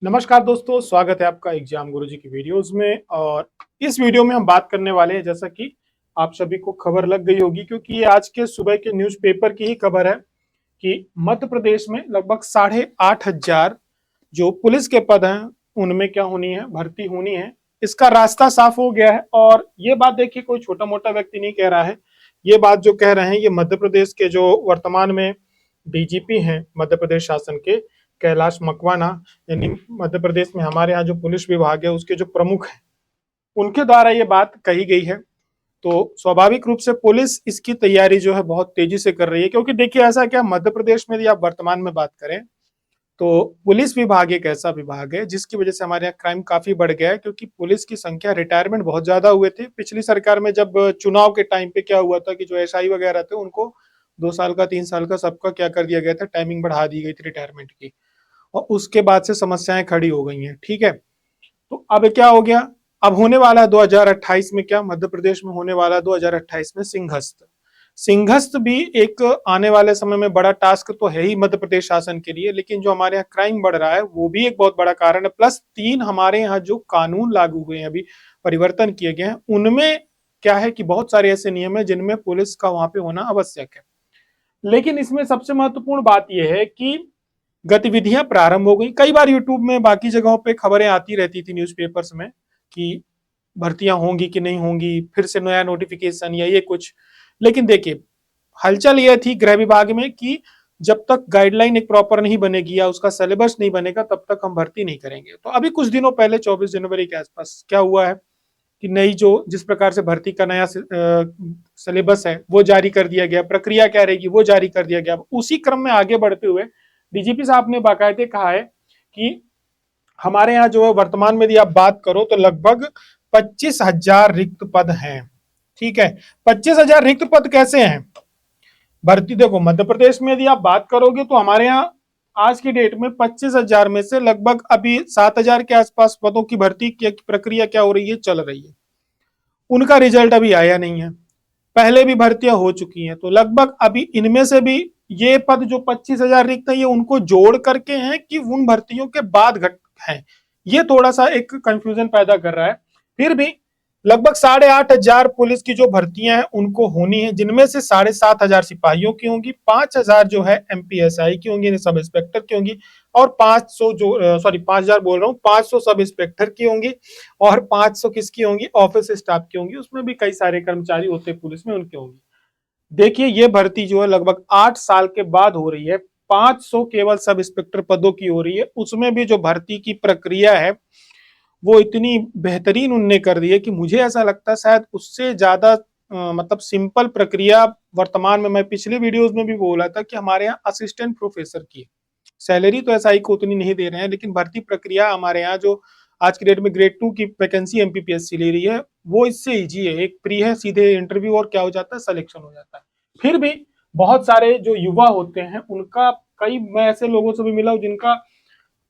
नमस्कार दोस्तों, स्वागत है आपका एग्जाम गुरुजी की वीडियोस में। और इस वीडियो में हम बात करने वाले हैं, जैसा कि आप सभी को खबर लग गई होगी क्योंकि ये आज के सुबह के न्यूज़पेपर की ही खबर है कि मध्य प्रदेश में लगभग 8,500 जो पुलिस के पद हैं उनमें क्या होनी है, भर्ती होनी है। इसका रास्ता साफ हो गया है। और ये बात देखिए, कोई छोटा मोटा व्यक्ति नहीं कह रहा है। ये बात जो कह रहे हैं, ये मध्य प्रदेश के जो वर्तमान में डीजीपी हैं मध्य प्रदेश शासन के, कैलाश मकवाना, यानी मध्य प्रदेश में हमारे यहाँ जो पुलिस विभाग है उसके जो प्रमुख हैं, उनके द्वारा ये बात कही गई है। तो स्वाभाविक रूप से पुलिस इसकी तैयारी जो है बहुत तेजी से कर रही है, क्योंकि देखिए ऐसा क्या, मध्य प्रदेश में यदि आप वर्तमान में बात करें तो पुलिस विभाग एक ऐसा विभाग है जिसकी वजह से हमारे यहाँ क्राइम काफी बढ़ गया है, क्योंकि पुलिस की संख्या, रिटायरमेंट बहुत ज्यादा हुए थे पिछली सरकार में। जब चुनाव के टाइम पे क्या हुआ था कि जो एसआई वगैरह थे उनको 2 साल का, 3 साल का सबका क्या कर दिया गया था, टाइमिंग बढ़ा दी गई थी रिटायरमेंट की। और उसके बाद से समस्याएं खड़ी हो गई हैं। ठीक है, तो अब क्या हो गया, अब होने वाला है 2028 में, क्या मध्य प्रदेश में होने वाला है 2028 में सिंहस्थ। सिंहस्थ भी एक आने वाले समय में बड़ा टास्क तो है ही मध्य प्रदेश शासन के लिए, लेकिन जो हमारे यहाँ क्राइम बढ़ रहा है वो भी एक बहुत बड़ा कारण है। प्लस 3 हमारे यहाँ जो कानून लागू हुए हैं, अभी परिवर्तन किए गए हैं, उनमें क्या है कि बहुत सारे ऐसे नियम है जिनमें पुलिस का वहां पे होना आवश्यक है। लेकिन इसमें सबसे महत्वपूर्ण बात यह है कि गतिविधियां प्रारंभ हो गई। कई बार यूट्यूब में, बाकी जगहों पे खबरें आती रहती थी न्यूज़पेपर्स में कि भर्तियां होंगी कि नहीं होंगी, फिर से नया नोटिफिकेशन या ये कुछ। लेकिन देखिए, हलचल यह थी गृह विभाग में कि जब तक गाइडलाइन एक प्रॉपर नहीं बनेगी या उसका सिलेबस नहीं बनेगा तब तक हम भर्ती नहीं करेंगे। तो अभी कुछ दिनों पहले 24 जनवरी के आसपास क्या हुआ है कि नई जो जिस प्रकार से भर्ती का नया सिलेबस है वो जारी कर दिया गया, प्रक्रिया क्या रहेगी वो जारी कर दिया गया। उसी क्रम में आगे बढ़ते हुए डीजीपी साहब ने बाकायदे कहा है कि हमारे यहाँ जो है वर्तमान में यदि आप बात करो तो लगभग 25,000 रिक्त पद हैं। ठीक है, 25,000 रिक्त पद कैसे हैं भर्ती? देखो, मध्य प्रदेश में यदि आप बात करोगे तो हमारे यहाँ आज की डेट में 25,000 में से लगभग अभी 7,000 के आसपास पदों की भर्ती की प्रक्रिया क्या हो रही है, चल रही है। उनका रिजल्ट अभी आया नहीं है, पहले भी भर्तियां हो चुकी हैं। तो लगभग अभी इनमें से भी ये पद जो 25,000 रिक्त है, ये उनको जोड़ करके हैं कि उन भर्तियों के बाद घट है। ये थोड़ा सा एक कंफ्यूजन पैदा कर रहा है। फिर भी लगभग 8,500 पुलिस की जो भर्तियां हैं उनको होनी है, जिनमें से 7,500 सिपाहियों की होंगी, 5,000 जो है एमपीएसआई की होंगी, सब इंस्पेक्टर की होंगी, और 500 जो 5,000 बोल रहा हूँ, 500 सब इंस्पेक्टर की होंगी, और 500 किसकी होंगी, ऑफिस स्टाफ की होंगी। उसमें भी कई सारे कर्मचारी होते हैं पुलिस में, उनकी होंगी। देखिए, ये भर्ती जो है लगभग 8 साल के बाद हो रही है। 500 केवल सब इंस्पेक्टर पदों की हो रही है। उसमें भी जो भर्ती की प्रक्रिया है वो इतनी बेहतरीन उनने कर दी है कि मुझे ऐसा लगता है शायद उससे ज्यादा मतलब सिंपल प्रक्रिया वर्तमान में, मैं पिछले वीडियोस में भी बोला था कि हमारे यहाँ असिस्टेंट प्रोफेसर की सैलरी तो एसआई को उतनी नहीं दे रहे हैं, लेकिन भर्ती प्रक्रिया हमारे यहाँ जो आज की डेट में ग्रेड 2 की वैकेंसी एमपीपीएससी ले रही है वो इससे इजी है। एक प्री है, सीधे इंटरव्यू और क्या हो जाता है, सिलेक्शन हो जाता है। फिर भी बहुत सारे जो युवा होते हैं उनका, कई मैं ऐसे लोगों से भी मिला हूं जिनका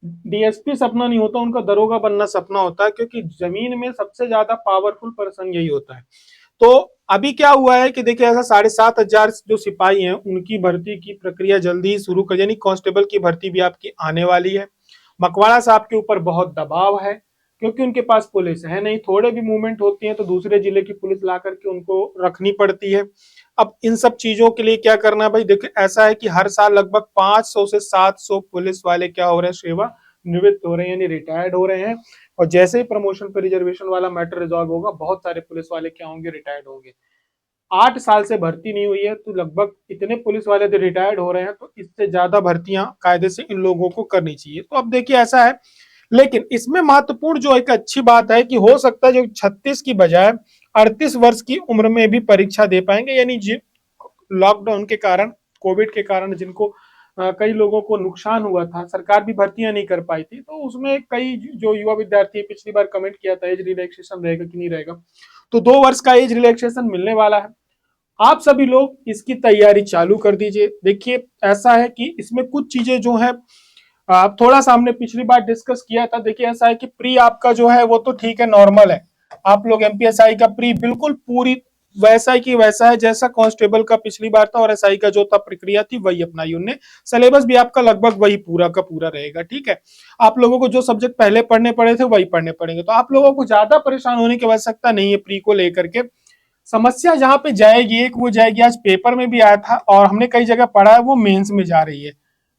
डीएसपी सपना नहीं होता, उनका दरोगा बनना सपना होता है, क्योंकि जमीन में सबसे ज्यादा पावरफुल पर्सन यही होता है। तो अभी क्या हुआ है कि देखिए, ऐसा 7,500 जो सिपाही हैं उनकी भर्ती की प्रक्रिया जल्दी ही शुरू कर, यानी कांस्टेबल की भर्ती भी आपकी आने वाली है। मकवाड़ा साहब के ऊपर बहुत दबाव है क्योंकि उनके पास पुलिस है नहीं, थोड़े भी मूवमेंट होती है तो दूसरे जिले की पुलिस ला करके उनको रखनी पड़ती है। अब इन सब चीजों के लिए क्या करना है भाई, देखिए ऐसा है कि हर साल लगभग 500 से 700 पुलिस वाले क्या हो रहे हैं, सेवा निवृत्त हो रहे हैं, यानी रिटायर्ड हो रहे हैं। और जैसे ही प्रमोशन पर रिजर्वेशन वाला मैटर रिजॉल्व होगा, बहुत सारे पुलिस वाले क्या होंगे, रिटायर्ड होंगे। 8 साल से भर्ती नहीं हुई है तो लगभग इतने पुलिस वाले तो रिटायर्ड हो रहे हैं, तो इससे ज्यादा भर्तियां कायदे से इन लोगों को करनी चाहिए। तो अब देखिए ऐसा है, लेकिन इसमें महत्वपूर्ण जो एक अच्छी बात है कि हो सकता है जो 36 की बजाय 38 वर्ष की उम्र में भी परीक्षा दे पाएंगे, यानी लॉकडाउन के कारण, कोविड के कारण जिनको कई लोगों को नुकसान हुआ था, सरकार भी भर्तियां नहीं कर पाई थी, तो उसमें कई जो युवा विद्यार्थी, पिछली बार कमेंट किया था एज रिलैक्सेशन रहेगा कि नहीं रहेगा, तो 2 वर्ष का एज रिलैक्सेशन मिलने वाला है। आप सभी लोग इसकी तैयारी चालू कर दीजिए। देखिए ऐसा है कि इसमें कुछ चीजें जो है, आप थोड़ा सा हमने पिछली बार डिस्कस किया था। देखिए ऐसा है कि प्री आपका जो है वो तो ठीक है, नॉर्मल है। आप लोग एमपीएसआई का प्री बिल्कुल पूरी वैसा ही की वैसा है जैसा कांस्टेबल का पिछली बार था, और एसआई का जो था प्रक्रिया थी वही अपनाई उनने। सिलेबस भी आपका लगभग वही पूरा का पूरा रहेगा। ठीक है, आप लोगों को जो सब्जेक्ट पहले पढ़ने पड़े थे वही पढ़ने पड़ेंगे, तो आप लोगों को ज्यादा परेशान होने की आवश्यकता नहीं है प्री को लेकर के। समस्या जहां पे जाएगी एक वो जाएगी, आज पेपर में भी आया था और हमने कई जगह पढ़ा है, वो मेंस में जा रही है।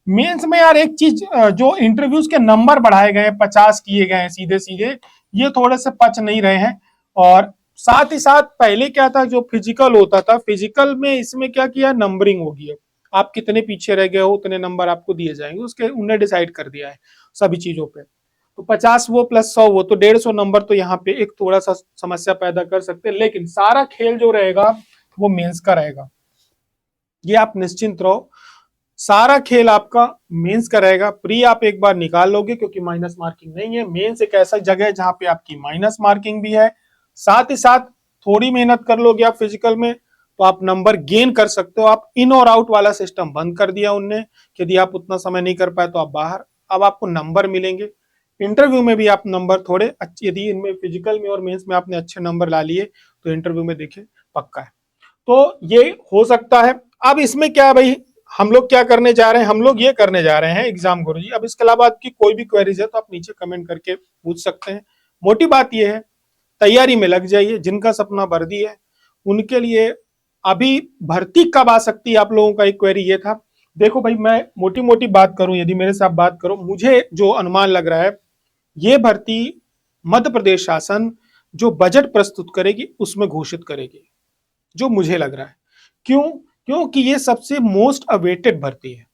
मेंस में यार एक चीज, जो इंटरव्यूज के नंबर बढ़ाए गए, 50 किए गए हैं सीधे सीधे, ये थोड़े से पच नहीं रहे हैं। और साथ ही साथ पहले क्या था, जो फिजिकल होता था, फिजिकल में इसमें क्या किया, नंबरिंग होगी। अब आप कितने पीछे रह गए हो उतने नंबर आपको दिए जाएंगे, उसके उन्हें डिसाइड कर दिया है सभी चीजों पे। तो 50 वो प्लस 100 वो, तो 150 नंबर तो यहाँ पे एक थोड़ा सा समस्या पैदा कर सकते हैं, लेकिन सारा खेल जो रहेगा वो मेंस का रहेगा, ये आप निश्चिंत रहो। सारा खेल आपका मेंस का रहेगा। प्री आप एक बार निकाल लोगे क्योंकि माइनस मार्किंग नहीं है। मेंस एक ऐसा जगह है जहां पे आपकी माइनस मार्किंग भी है, साथ ही साथ थोड़ी मेहनत कर लोगे आप फिजिकल में तो आप नंबर गेन कर सकते हो। आप इन और आउट वाला सिस्टम बंद कर दिया उनने, यदि आप उतना समय नहीं कर पाए तो आप बाहर, अब आपको नंबर मिलेंगे। इंटरव्यू में भी आप नंबर थोड़े अच्छे, यदि इनमें फिजिकल में और मेंस में आपने अच्छे नंबर ला लिए तो इंटरव्यू में देखिए पक्का है। तो ये हो सकता है। अब इसमें क्या है भाई, हम लोग क्या करने जा रहे हैं, हम लोग ये करने जा रहे हैं एग्जाम गुरुजी। अब इसके अलावा आपकी कोई भी क्वेरीज है तो आप नीचे कमेंट करके पूछ सकते हैं। मोटी बात यह है, तैयारी में लग जाइए। जिनका सपना वर्दी है उनके लिए अभी भर्ती कब आ सकती है, आप लोगों का एक क्वेरी ये था। देखो भाई, मैं मोटी मोटी बात करूं, यदि मेरे साथ बात करो, मुझे जो अनुमान लग रहा है, ये भर्ती मध्य प्रदेश शासन जो बजट प्रस्तुत करेगी उसमें घोषित करेगी, जो मुझे लग रहा है। क्यों? क्योंकि ये सबसे मोस्ट अवेटेड भर्ती है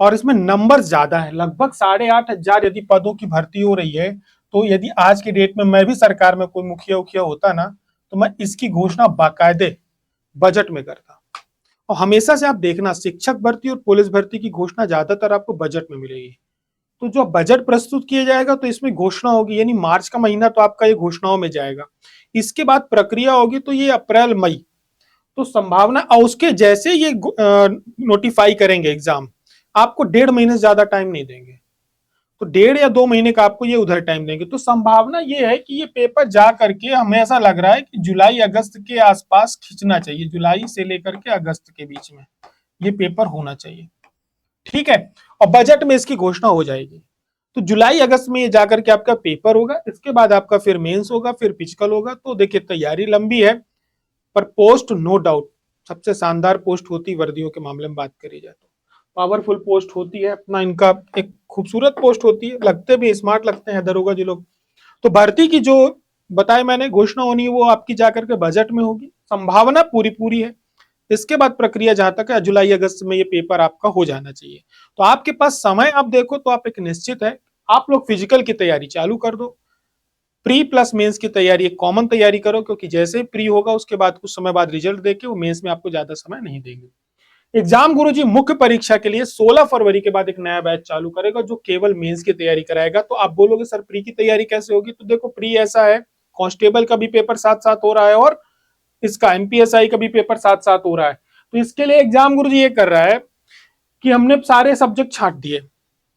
और इसमें नंबर ज्यादा है। लगभग 8,500 यदि पदों की भर्ती हो रही है, तो यदि आज की डेट में मैं भी सरकार में कोई मुखिया उखिया होता ना, तो मैं इसकी घोषणा बाकायदे बजट में करता। और हमेशा से आप देखना, शिक्षक भर्ती और पुलिस भर्ती की घोषणा ज्यादातर आपको बजट में मिलेगी। तो जो बजट प्रस्तुत किया जाएगा तो इसमें घोषणा होगी, यानी मार्च का महीना तो आपका ये घोषणाओं में जाएगा। इसके बाद प्रक्रिया होगी तो ये अप्रैल मई, तो संभावना, और उसके जैसे ये नोटिफाई करेंगे एग्जाम, आपको 1.5 महीने से ज्यादा टाइम नहीं देंगे, तो 1.5 या 2 महीने का आपको ये उधर टाइम देंगे। तो संभावना ये है कि ये पेपर जा करके, हमें ऐसा लग रहा है कि जुलाई अगस्त के आसपास खींचना चाहिए, जुलाई से लेकर के अगस्त के बीच में ये पेपर होना चाहिए। ठीक है, और बजट में इसकी घोषणा हो जाएगी। तो जुलाई अगस्त में ये जाकर के आपका पेपर होगा, इसके बाद आपका फिर मेंस होगा, फिर फिजिकल होगा। तो देखिए तैयारी लंबी है, पर पोस्ट नो डाउट सबसे शानदार पोस्ट होती वर्दियों के मामले में बात करी जाए तो पावरफुल पोस्ट होती है। अपना इनका एक खूबसूरत पोस्ट होती है, लगते भी स्मार्ट लगते हैं दरोगा जी लोग। तो भर्ती की जो बताए मैंने घोषणा होनी है वो आपकी जाकर के बजट में होगी, संभावना पूरी पूरी है। इसके बाद प्रक्रिया जहां तक है, जुलाई अगस्त में ये पेपर आपका हो जाना चाहिए। तो आपके पास समय आप देखो तो आप एक निश्चित है, आप लोग फिजिकल की तैयारी चालू कर दो, प्री प्लस मेंस की तैयारी एक कॉमन तैयारी करो, क्योंकि जैसे प्री होगा उसके बाद कुछ समय बाद रिजल्ट देके वो मेंस में आपको ज्यादा समय नहीं देंगे। एग्जाम गुरुजी मुख्य परीक्षा के लिए 16 फरवरी के बाद एक नया बैच चालू करेगा जो केवल मेंस की तैयारी कराएगा। तो आप बोलोगे सर प्री की तैयारी कैसे होगी, तो देखो प्री ऐसा है, कांस्टेबल का भी पेपर साथ साथ हो रहा है और इसका एमपीएसआई का भी पेपर साथ साथ हो रहा है। तो इसके लिए एग्जाम गुरुजी ये कर रहा है कि हमने सारे सब्जेक्ट छांट दिए।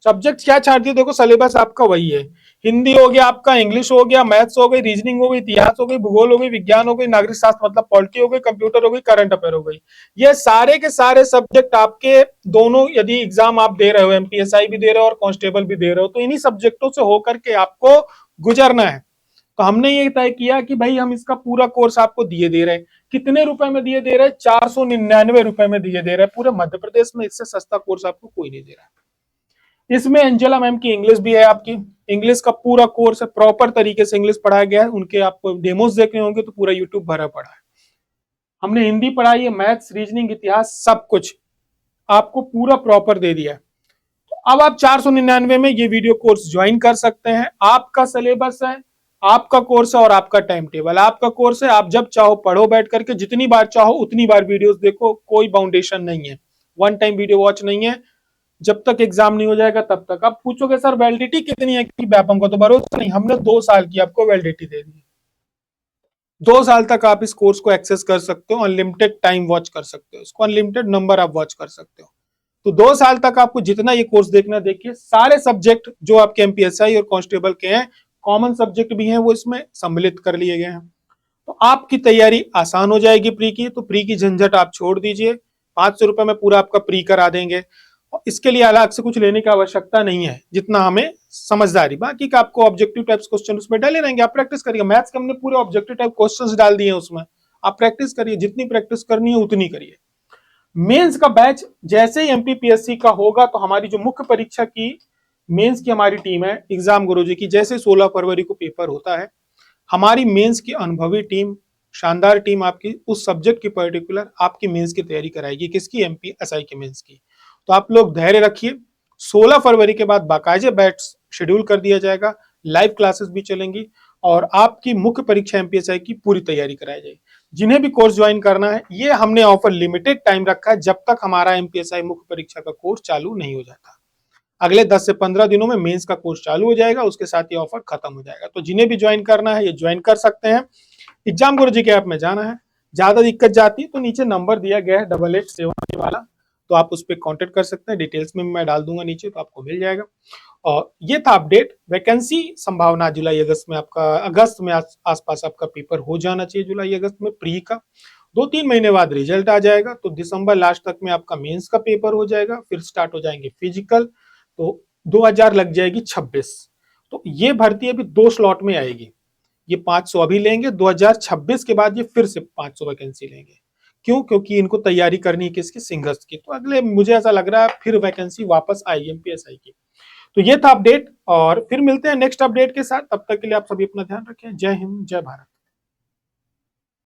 सब्जेक्ट क्या छांट दिए, देखो सिलेबस आपका वही है, हिंदी हो गया आपका, इंग्लिश हो गया, मैथ्स हो गई, रीजनिंग हो गई, इतिहास हो गई, भूगोल हो गई, विज्ञान हो गई, नागरिक शास्त्र मतलब पॉलिटी हो गई, कंप्यूटर हो गई, करंट अफेयर हो गई। ये सारे के सारे सब्जेक्ट आपके दोनों, यदि एग्जाम आप दे रहे हो, एमपीएसआई भी दे रहे हो और कांस्टेबल भी दे रहे हो, तो इन्हीं सब्जेक्टों से होकर के आपको गुजरना है। तो हमने ये तय किया कि भाई हम इसका पूरा कोर्स आपको दिए दे रहे हैं। कितने रुपए में दिए दे रहे हैं? 499 रुपए में दिए दे रहे हैं। पूरे मध्य प्रदेश में इससे सस्ता कोर्स आपको कोई नहीं दे रहा है। इसमें एंजेला मैम की इंग्लिश भी है, आपकी इंग्लिश का पूरा कोर्स है, प्रॉपर तरीके से इंग्लिश पढ़ाया गया है। उनके आपको डेमोज देखे होंगे तो पूरा यूट्यूब भरा पड़ा है। हमने हिंदी पढ़ाई है, मैथ्स, रीजनिंग, इतिहास, सब कुछ आपको पूरा प्रॉपर दे दिया है। तो अब आप 499 में ये वीडियो कोर्स ज्वाइन कर सकते हैं। आपका सिलेबस है, आपका कोर्स है और आपका टाइम टेबल, आपका कोर्स है। आप जब चाहो पढ़ो, बैठ करके जितनी बार चाहो उतनी बार वीडियोस देखो, कोई बाउंडेशन नहीं है, वन टाइम वीडियो वॉच नहीं है। जब तक एग्जाम नहीं हो जाएगा तब तक। आप पूछोगे सर वैलिडिटी कितनी है कि व्यापम को, तो भरोसा नहीं, हमने 2 साल की आपको वैलिडिटी दे दी। 2 साल तक आप इस कोर्स को एक्सेस कर सकते हो, अनलिमिटेड टाइम वॉच कर सकते हो इसको, अनलिमिटेड नंबर आप वॉच कर सकते हो। तो 2 साल तक आपको जितना ये कोर्स देखना देखिए। सारे सब्जेक्ट जो आपके एमपीएसआई और कांस्टेबल के हैं, कॉमन सब्जेक्ट भी हैं, वो इसमें सम्मिलित कर लिए गए हैं। तो आपकी तैयारी आसान हो जाएगी प्री की। तो प्री की झंझट आप छोड़ दीजिए, 500 रुपए में पूरा आपका प्री करा देंगे और इसके लिए अलग से कुछ लेने की आवश्यकता नहीं है, जितना हमें समझदारी। बाकी का आपको ऑब्जेक्टिव टाइप्स क्वेश्चन उसमें डाले रहेंगे, आप प्रैक्टिस करिए। मैथ्स के हमने पूरे ऑब्जेक्टिव टाइप क्वेश्चंस डाल दिए उसमें, आप प्रैक्टिस करिए, जितनी प्रैक्टिस करनी है उतनी करिए। मेंस का बैच जैसे ही एमपीपीएससी का होगा तो हमारी जो मुख्य परीक्षा की मेंस की हमारी टीम है एग्जाम गुरुजी की, जैसे 16 फरवरी को पेपर होता है, हमारी मेंस की अनुभवी टीम, शानदार टीम आपकी उस सब्जेक्ट की पर्टिकुलर आपकी मेंस की तैयारी कराएगी। किसकी? एमपीएसआई की मेंस की। तो आप लोग धैर्य रखिए, 16 फरवरी के बाद बाकायदे बैच शेड्यूल कर दिया जाएगा, लाइव क्लासेस भी चलेंगी और आपकी मुख्य परीक्षा एमपीएसआई की पूरी तैयारी कराई जाएगी। जिन्हें भी कोर्स ज्वाइन करना है, ये हमने ऑफर लिमिटेड टाइम रखा है, जब तक हमारा एमपीएसआई मुख्य परीक्षा का कोर्स चालू नहीं हो जाता। अगले 10 से 15 दिनों में मेंस का कोर्स चालू हो जाएगा, उसके साथ ये ऑफर खत्म हो जाएगा। तो जिन्हें भी ज्वाइन करना है ये ज्वाइन कर सकते हैं। एग्जाम गुरुजी के ऐप में जाना है, ज्यादा दिक्कत जाती है तो नीचे नंबर दिया गया है 8878 वाला, तो आप उस पर कॉन्टेक्ट कर सकते हैं। डिटेल्स में मैं डाल दूंगा नीचे, तो आपको मिल जाएगा। और ये था अपडेट। वैकेंसी संभावना जुलाई अगस्त में, आपका अगस्त में आसपास आपका पेपर हो जाना चाहिए, जुलाई अगस्त में प्री का। 2-3 महीने बाद रिजल्ट आ जाएगा, तो दिसंबर लास्ट तक में आपका मेंस का पेपर हो जाएगा, फिर स्टार्ट हो जाएंगे फिजिकल, तो 2000 लग जाएगी 26। तो ये भर्ती अभी 2 स्लॉट में आएगी, ये 500 अभी लेंगे, 2026 के बाद ये फिर से 500 वैकेंसी लेंगे। क्यों? क्योंकि इनको तैयारी करनी है किसकी? सिंगर्स की। तो अगले मुझे ऐसा लग रहा है फिर वैकेंसी वापस आएगी एमपीएसआई की। तो ये था अपडेट और फिर मिलते हैं नेक्स्ट अपडेट के साथ। तब तक के लिए आप सभी अपना ध्यान रखें। जय हिंद, जय भारत।